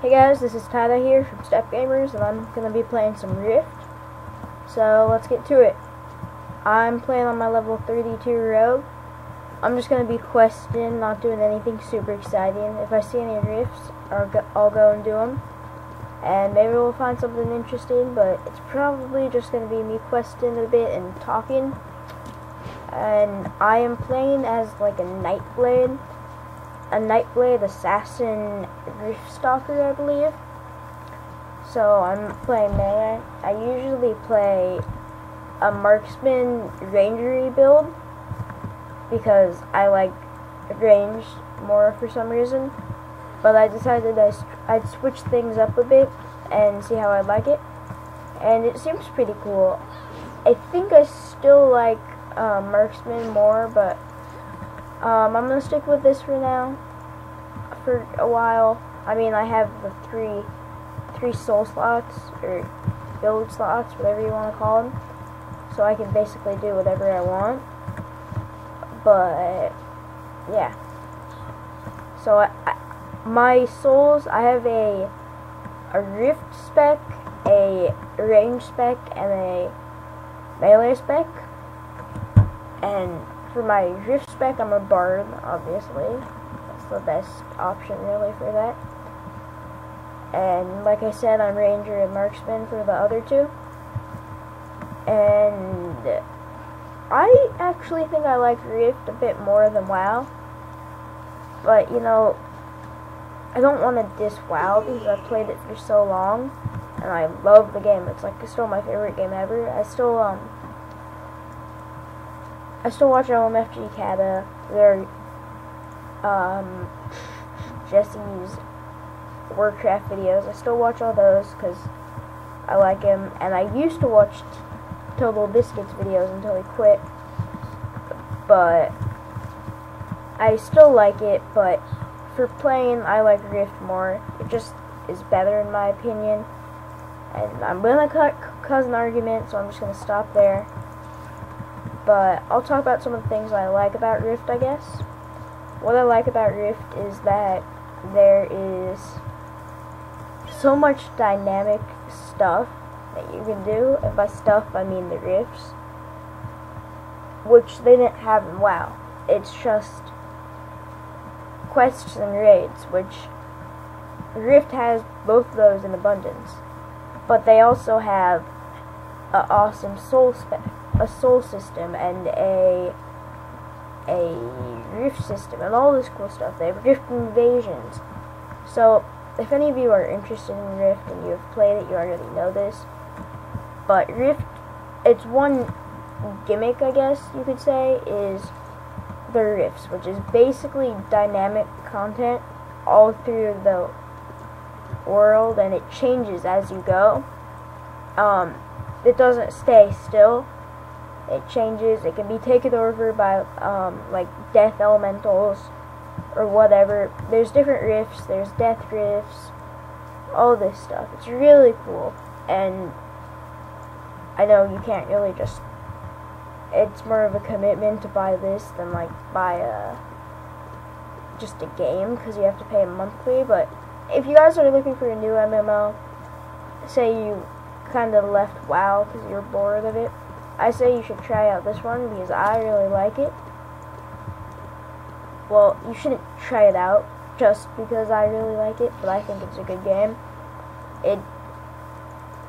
Hey guys, this is Tyedie here from StepGamers, and I'm going to be playing some Rift. So let's get to it. I'm playing on my level 32 rogue. I'm just going to be questing, not doing anything super exciting. If I see any rifts, I'll go and do them. And maybe we'll find something interesting, but it's probably just going to be me questing a bit and talking. And I am playing as like a Nightblade assassin Rift Stalker, I believe. So I'm playing melee. I usually play a marksman rangery build because I like range more for some reason. But I decided I'd switch things up a bit and see how I like it. And it seems pretty cool. I think I still like marksman more, but I'm gonna stick with this for now, for a while. I mean, I have the three soul slots, or build slots, whatever you want to call them, so I can basically do whatever I want. But yeah, so my souls, I have a rift spec, a range spec, and a melee spec. And for my rift spec, I'm a bard, obviously. That's the best option, really, for that. And like I said, I'm ranger and marksman for the other two. And I actually think I like Rift a bit more than WoW. But, you know, I don't want to diss WoW because I've played it for so long. And I love the game. It's like still my favorite game ever. I still watch LMFG Kata, their Jesse's Warcraft videos. I still watch all those because I like him, and I used to watch Total Biscuits videos until he quit, but I still like it. But for playing, I like Rift more. It just is better in my opinion, and I'm gonna cause an argument, so I'm just gonna stop there. But I'll talk about some of the things I like about Rift, I guess. What I like about Rift is that there is so much dynamic stuff that you can do. And by stuff, I mean the rifts, which they didn't have in WoW. It's just quests and raids, which Rift has both of those in abundance. But they also have an awesome soul spec. A soul system and a rift system and all this cool stuff. They have rift invasions. So if any of you are interested in Rift and you have played it, you already know this. But Rift, its one gimmick, I guess you could say, is the rifts, which is basically dynamic content all through the world, and it changes as you go. It doesn't stay still. It changes. It can be taken over by like death elementals or whatever. There's different rifts. There's death rifts. All this stuff. It's really cool. And I know you can't really just. It's more of a commitment to buy this than like buy just a game, because you have to pay monthly. But if you guys are looking for a new MMO, say you kind of left WoW because you're bored of it, I say you should try out this one because I really like it. Well, you shouldn't try it out just because I really like it, but I think it's a good game.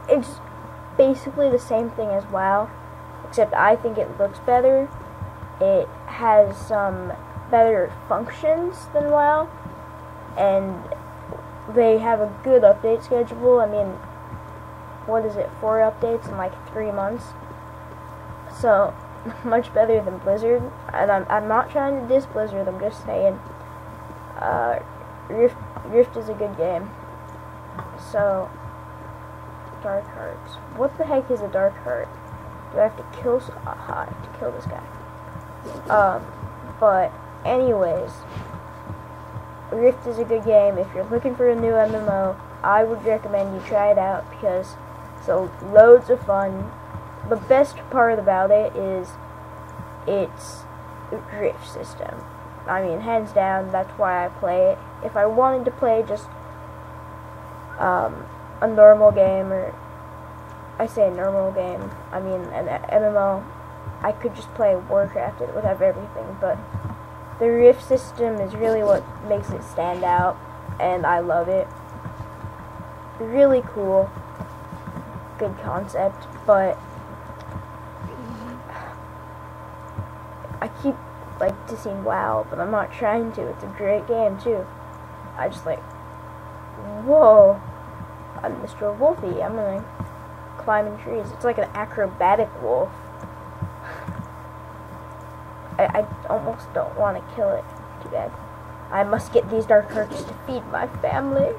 It's basically the same thing as WoW, except I think it looks better. It has some better functions than WoW, and they have a good update schedule. I mean, what is it, 4 updates in like 3 months? So, much better than Blizzard. And I'm not trying to diss Blizzard, I'm just saying Rift is a good game. So, dark hearts. What the heck is a dark heart? Do I have to kill I have to kill this guy. But anyways, Rift is a good game. If you're looking for a new MMO, I would recommend you try it out because it's loads of fun. The best part about it is its rift system. I mean, hands down, that's why I play it. If I wanted to play just a normal game, or I say a normal game, I mean an MMO, I could just play Warcraft, it would have everything, but the Rift system is really what makes it stand out, and I love it. Really cool, good concept, but I keep like to saying WoW, but I'm not trying to. It's a great game too. I just like, whoa, I'm Mr. Wolfie, I'm gonna climb in trees. It's like an acrobatic wolf. I almost don't want to kill it. Too bad. I must get these dark hearts to feed my family.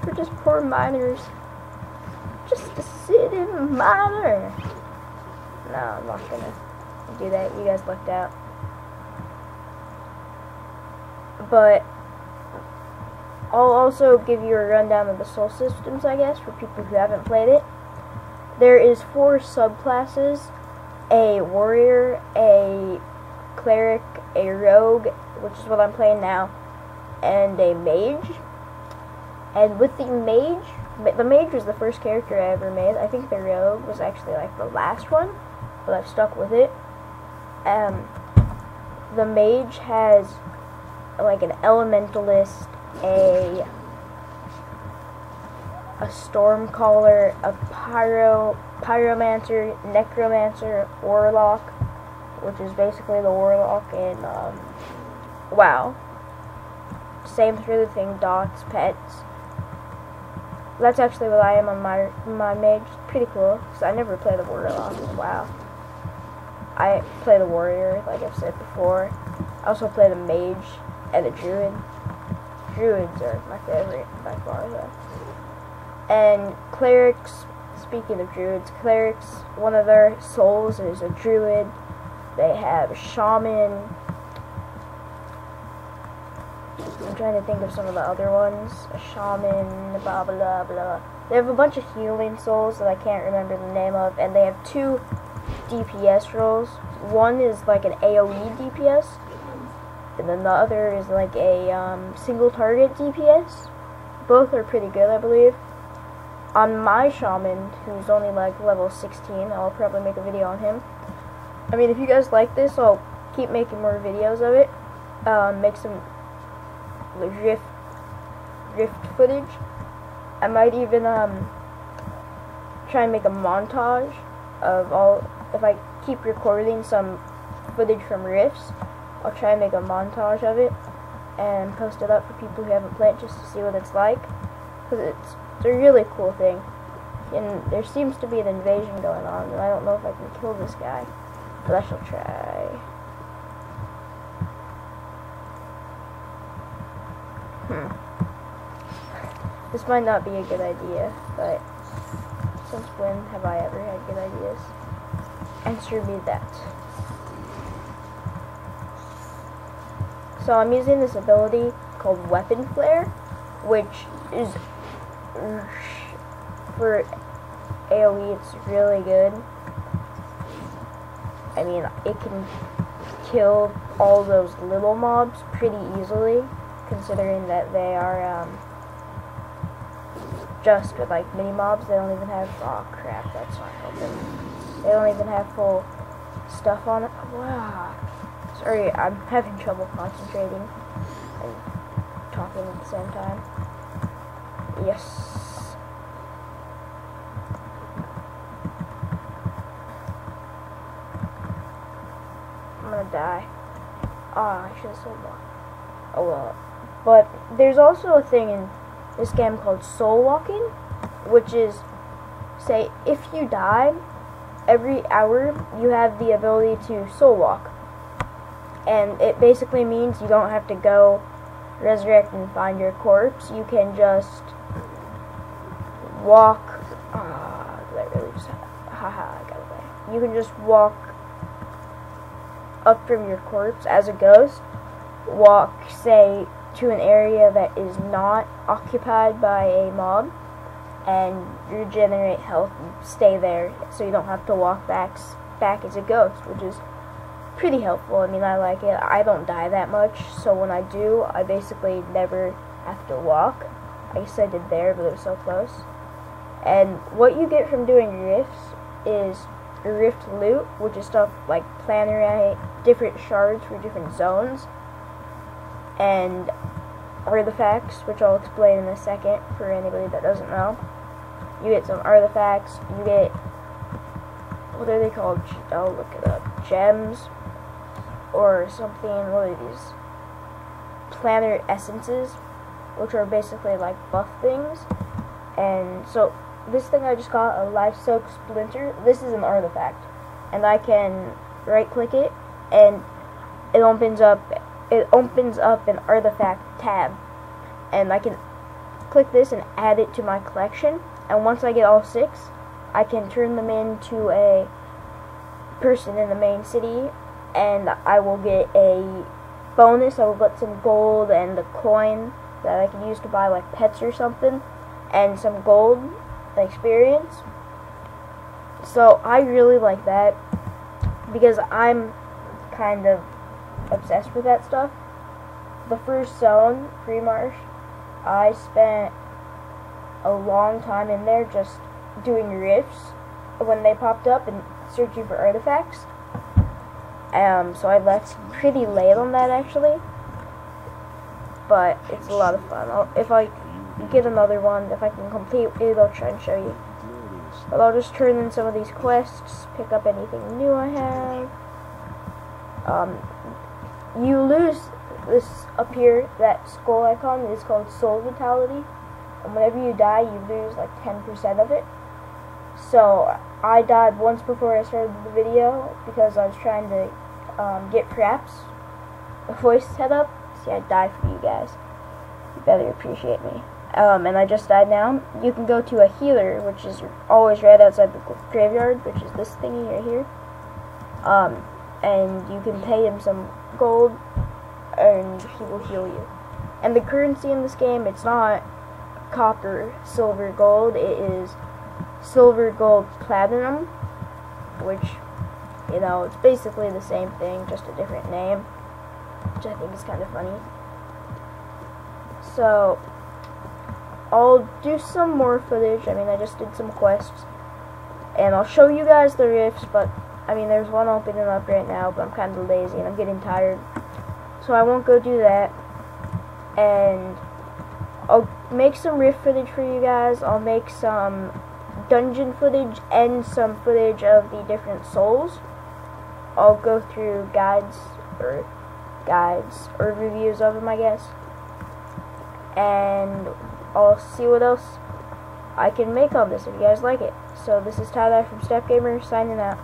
We're just poor miners. Just a city miner. No, I'm not gonna do that. You guys lucked out. But I'll also give you a rundown of the soul systems, I guess, for people who haven't played it. There is 4 subclasses: a warrior, a cleric, a rogue, which is what I'm playing now, and a mage. And with the mage was the first character I ever made. I think the rogue was actually like the last one, but I've stuck with it. The mage has like an elementalist, a stormcaller, a pyromancer, necromancer, warlock, which is basically the warlock in WoW. Same for the thing, dots, pets. That's actually what I am on my mage. It's pretty cool, because I never play the warlock in WoW. I play the warrior, like I've said before. I also play the mage and the druid. Druids are my favorite by far, though. And clerics, speaking of druids, clerics, one of their souls is a druid. They have a shaman. I'm trying to think of some of the other ones. A shaman, blah blah blah. They have a bunch of healing souls that I can't remember the name of, and they have 2 DPS roles. One is like an AoE DPS, and then the other is like a single target DPS. Both are pretty good, I believe. On my shaman, who's only like level 16, I'll probably make a video on him. I mean, if you guys like this, I'll keep making more videos of it. Make some rift footage. I might even try and make a montage of all. If I keep recording some footage from rifts, I'll try and make a montage of it and post it up for people who haven't played, just to see what it's like, because it's a really cool thing. And there seems to be an invasion going on, and I don't know if I can kill this guy, but I shall try. This might not be a good idea, but since when have I ever had good ideas? Answer me that. So I'm using this ability called Weapon Flare, which is, for AoE, it's really good. I mean, it can kill all those little mobs pretty easily, considering that they are just with like mini mobs. They don't even have, oh crap, that's not helping. They don't even have full stuff on it. Wow. Sorry, I'm having trouble concentrating and talking at the same time. Yes. I'm gonna die. Ah, I should have said more. Oh well. But there's also a thing in this game called soul walking, which is, say, if you die, every hour you have the ability to soul walk. And it basically means you don't have to go resurrect and find your corpse. You can just walk. Did I really just? Haha, I got away. You can just walk up from your corpse as a ghost. Walk, say, to an area that is not occupied by a mob, and regenerate health and stay there, so you don't have to walk back as a ghost, which is pretty helpful. I mean, I like it. I don't die that much, so when I do, I basically never have to walk. I guess I did there, but it was so close. And what you get from doing rifts is rift loot, which is stuff like planarite, different shards for different zones, and artifacts, which I'll explain in a second for anybody that doesn't know. You get some artifacts, you get, what are they called? I'll look it up. Gems, or something, what are these? Planar essences, which are basically like buff things. And so, this thing I just got, a life soak splinter, this is an artifact. And I can right click it, and it opens up an artifact tab. And I can click this and add it to my collection. And once I get all 6, I can turn them into a person in the main city, and I will get a bonus. I will get some gold and a coin that I can use to buy like pets or something, and some gold experience. So I really like that because I'm kind of obsessed with that stuff. The first zone, Free Marsh, I spent a long time in there just doing rifts when they popped up and searching for artifacts. So I left pretty late on that actually, but it's a lot of fun. If I get another one, if I can complete it, I'll try and show you. But I'll just turn in some of these quests, pick up anything new I have. You lose this up here, that skull icon is called soul vitality, and whenever you die you lose like 10% of it. So I died once before I started the video because I was trying to get perhaps a voice set up. See, I died for you guys. You better appreciate me. And I just died now. You can go to a healer, which is always right outside the graveyard, which is this thingy right here. And you can pay him some gold, and he will heal you. And the currency in this game, it's not copper, silver, gold. It is silver, gold, platinum, which, you know, it's basically the same thing, just a different name, which I think is kind of funny. So I'll do some more footage. I mean, I just did some quests, and I'll show you guys the rifts, but I mean, there's one opening up right now, but I'm kind of lazy and I'm getting tired, so I won't go do that. And I'll make some rift footage for you guys. I'll make some dungeon footage and some footage of the different souls. I'll go through guides or reviews of them, I guess, and I'll see what else I can make on this if you guys like it. So this is Tyedie from StepGamers signing out.